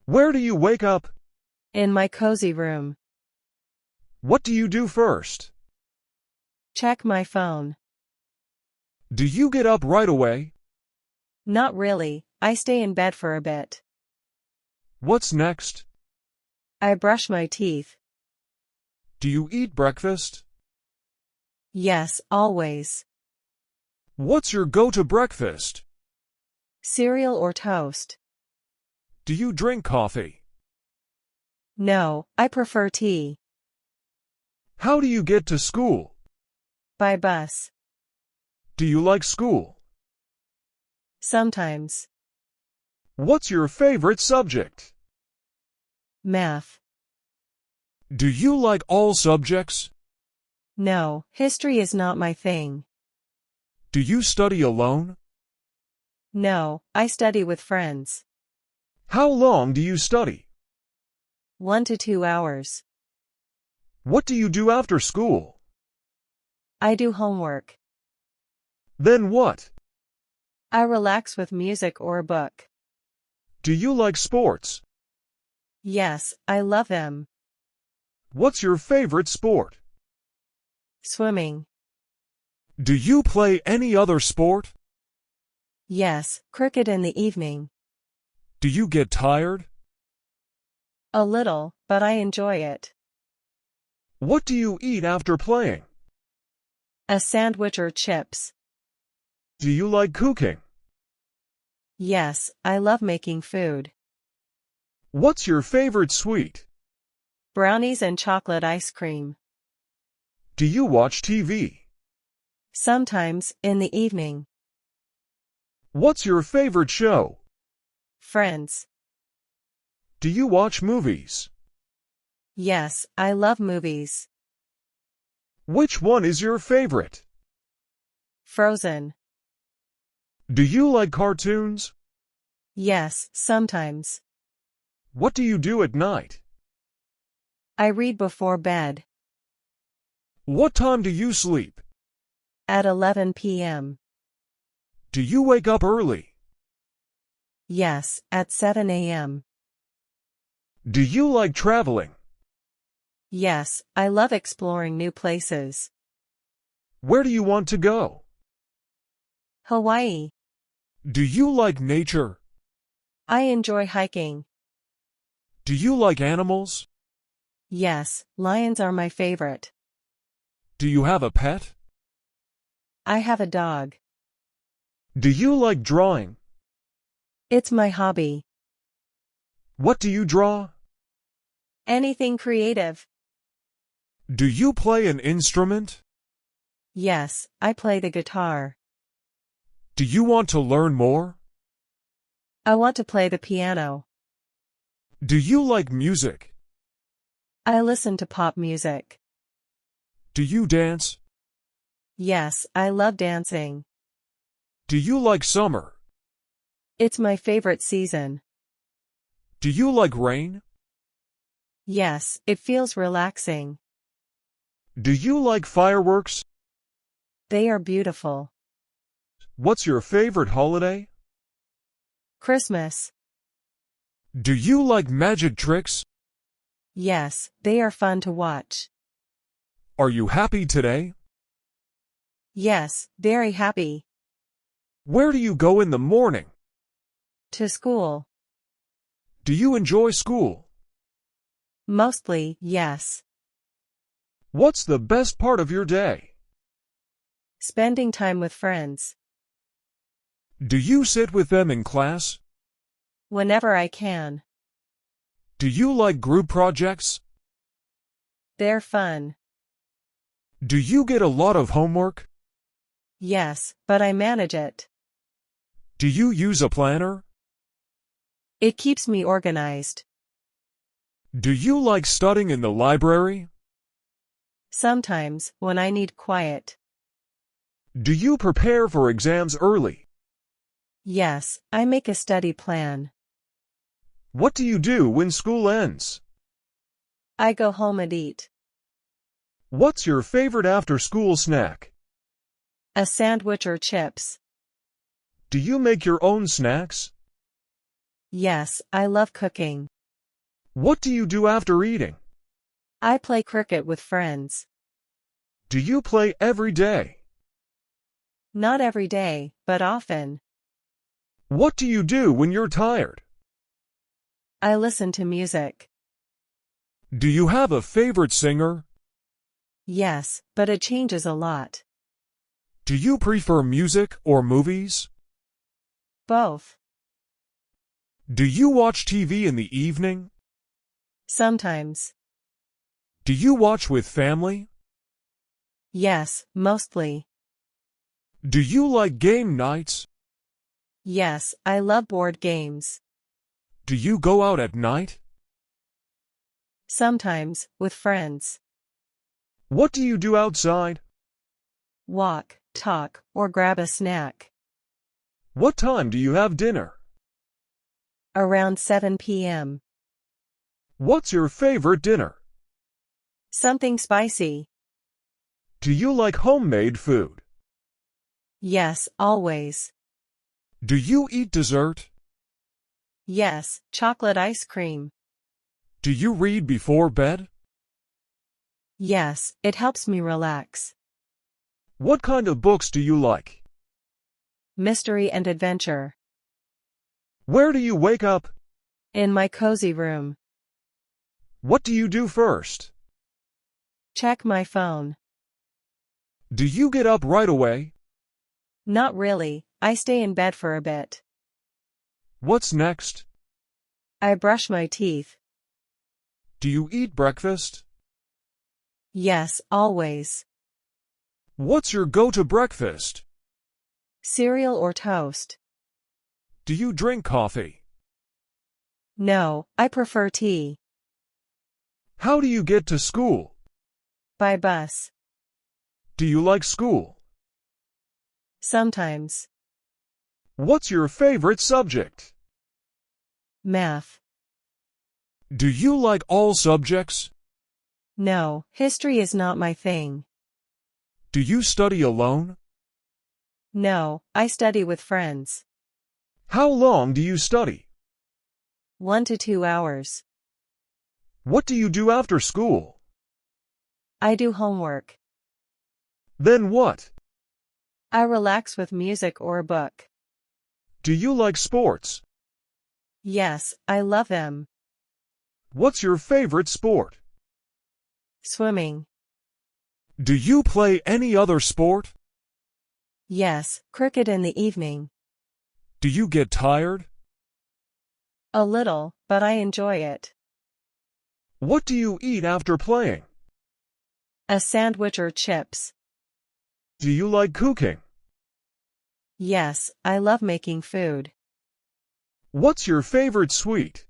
Where do you wake up? In my cozy room. What do you do first? Check my phone. Do you get up right away? Not really, I stay in bed for a bit. What's next? I brush my teeth. Do you eat breakfast? Yes, always. What's your go-to breakfast? Cereal or toast? Do you drink coffee? No, I prefer tea. How do you get to school? By bus. Do you like school? Sometimes. What's your favorite subject? Math. Do you like all subjects? No, history is not my thing. Do you study alone? No, I study with friends. How long do you study? 1 to 2 hours. What do you do after school? I do homework. Then what? I relax with music or a book. Do you like sports? Yes, I love them. What's your favorite sport? Swimming. Do you play any other sport? Yes, cricket in the evening. Do you get tired? A little, but I enjoy it. What do you eat after playing? A sandwich or chips. Do you like cooking? Yes, I love making food. What's your favorite sweet? Brownies and chocolate ice cream. Do you watch TV? Sometimes, in the evening. What's your favorite show? Friends. Do you watch movies? Yes, I love movies. Which one is your favorite? Frozen. Do you like cartoons? Yes, sometimes. What do you do at night? I read before bed. What time do you sleep? At 11 p.m. Do you wake up early? Yes, at 7 a.m. Do you like traveling? Yes, I love exploring new places. Where do you want to go? Hawaii. Do you like nature? I enjoy hiking. Do you like animals? Yes, lions are my favorite. Do you have a pet? I have a dog. Do you like drawing? It's my hobby. What do you draw? Anything creative. Do you play an instrument? Yes, I play the guitar. Do you want to learn more? I want to play the piano. Do you like music? I listen to pop music. Do you dance? Yes, I love dancing. Do you like summer? It's my favorite season. Do you like rain? Yes, it feels relaxing. Do you like fireworks? They are beautiful. What's your favorite holiday? Christmas. Do you like magic tricks? Yes, they are fun to watch. Are you happy today? Yes, very happy. Where do you go in the morning? To school. Do you enjoy school? Mostly, yes. What's the best part of your day? Spending time with friends. Do you sit with them in class? Whenever I can. Do you like group projects? They're fun. Do you get a lot of homework? Yes, but I manage it. Do you use a planner? It keeps me organized. Do you like studying in the library? Sometimes, when I need quiet. Do you prepare for exams early? Yes, I make a study plan. What do you do when school ends? I go home and eat. What's your favorite after-school snack? A sandwich or chips. Do you make your own snacks? Yes, I love cooking. What do you do after eating? I play cricket with friends. Do you play every day? Not every day, but often. What do you do when you're tired? I listen to music. Do you have a favorite singer? Yes, but it changes a lot. Do you prefer music or movies? Both. Do you watch TV in the evening? Sometimes. Do you watch with family? Yes, mostly. Do you like game nights? Yes, I love board games. Do you go out at night? Sometimes, with friends. What do you do outside? Walk, talk, or grab a snack. What time do you have dinner? Around 7 p.m. What's your favorite dinner? Something spicy. Do you like homemade food? Yes, always. Do you eat dessert? Yes, chocolate ice cream. Do you read before bed? Yes, it helps me relax. What kind of books do you like? Mystery and adventure. Where do you wake up? In my cozy room. What do you do first? Check my phone. Do you get up right away? Not really, I stay in bed for a bit. What's next? I brush my teeth. Do you eat breakfast? Yes, always. What's your go-to breakfast? Cereal or toast? Do you drink coffee? No, I prefer tea. How do you get to school? By bus. Do you like school? Sometimes. What's your favorite subject? Math. Do you like all subjects? No, history is not my thing. Do you study alone? No, I study with friends. How long do you study? 1 to 2 hours. What do you do after school? I do homework. Then what? I relax with music or a book. Do you like sports? Yes, I love them. What's your favorite sport? Swimming. Do you play any other sport? Yes, cricket in the evening. Do you get tired? A little, but I enjoy it. What do you eat after playing? A sandwich or chips. Do you like cooking? Yes, I love making food. What's your favorite sweet?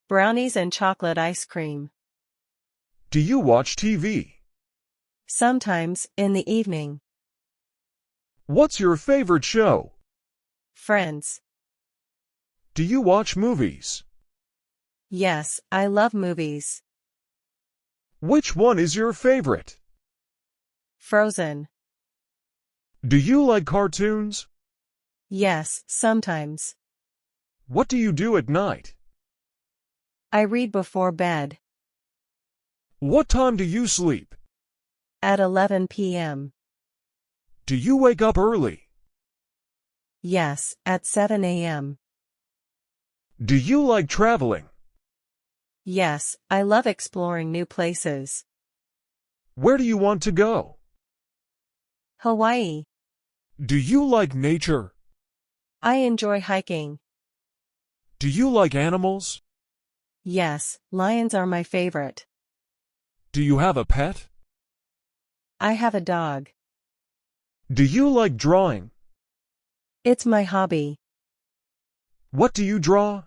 Brownies and chocolate ice cream. Do you watch TV? Sometimes, in the evening. What's your favorite show? Friends. Do you watch movies? Yes, I love movies. Which one is your favorite? Frozen. Do you like cartoons? Yes, sometimes. What do you do at night? I read before bed. What time do you sleep? At 11 p.m. Do you wake up early? Yes, at 7 a.m. Do you like traveling? Yes, I love exploring new places. Where do you want to go? Hawaii. Do you like nature? I enjoy hiking. Do you like animals? Yes, lions are my favorite. Do you have a pet? I have a dog. Do you like drawing? It's my hobby. What do you draw?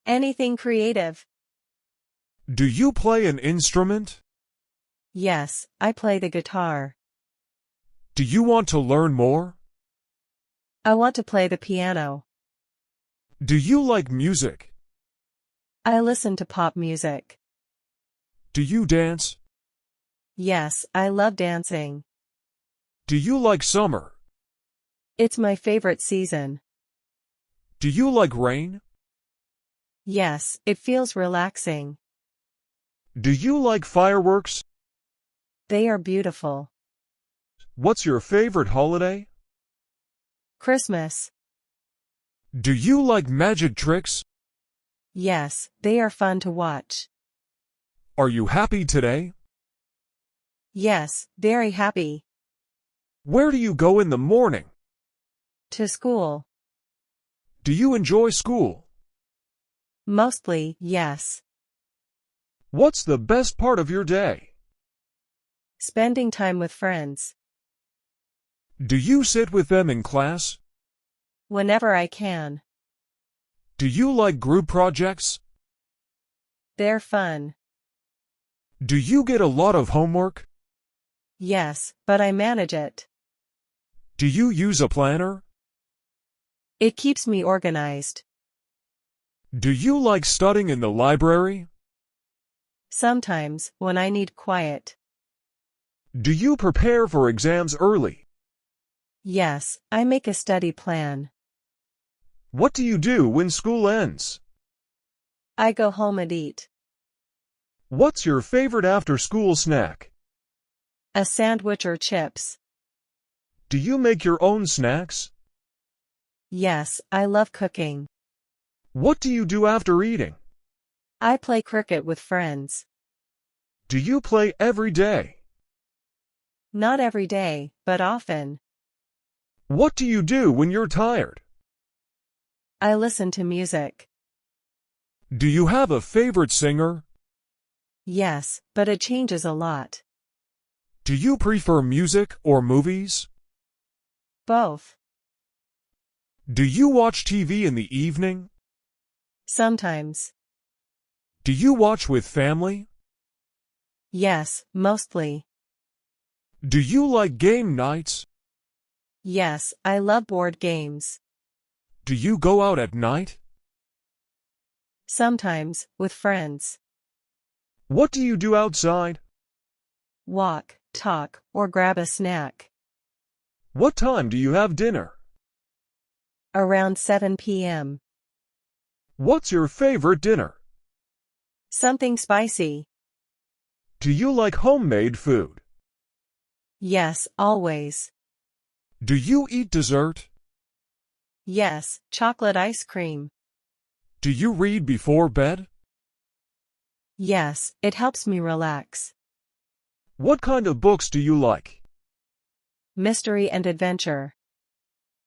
Anything creative. Do you play an instrument? Yes, I play the guitar. Do you want to learn more? I want to play the piano. Do you like music? I listen to pop music. Do you dance? Yes, I love dancing. Do you like summer? It's my favorite season. Do you like rain? Yes, it feels relaxing. Do you like fireworks? They are beautiful. What's your favorite holiday? Christmas. Do you like magic tricks? Yes, they are fun to watch. Are you happy today? Yes, very happy. Where do you go in the morning? To school. Do you enjoy school? Mostly, yes. What's the best part of your day? Spending time with friends. Do you sit with them in class? Whenever I can. Do you like group projects? They're fun. Do you get a lot of homework? Yes, but I manage it. Do you use a planner? It keeps me organized. Do you like studying in the library? Sometimes, when I need quiet. Do you prepare for exams early? Yes, I make a study plan. What do you do when school ends? I go home and eat. What's your favorite after-school snack? A sandwich or chips. Do you make your own snacks? Yes, I love cooking. What do you do after eating? I play cricket with friends. Do you play every day? Not every day, but often. What do you do when you're tired? I listen to music. Do you have a favorite singer? Yes, but it changes a lot. Do you prefer music or movies? Both. Do you watch TV in the evening? Sometimes. Do you watch with family? Yes, mostly. Do you like game nights? Yes, I love board games. Do you go out at night? Sometimes, with friends. What do you do outside? Walk, talk, or grab a snack. What time do you have dinner? Around 7 p.m. What's your favorite dinner? Something spicy. Do you like homemade food? Yes, always. Do you eat dessert? Yes, chocolate ice cream. Do you read before bed? Yes, it helps me relax. What kind of books do you like? Mystery and adventure.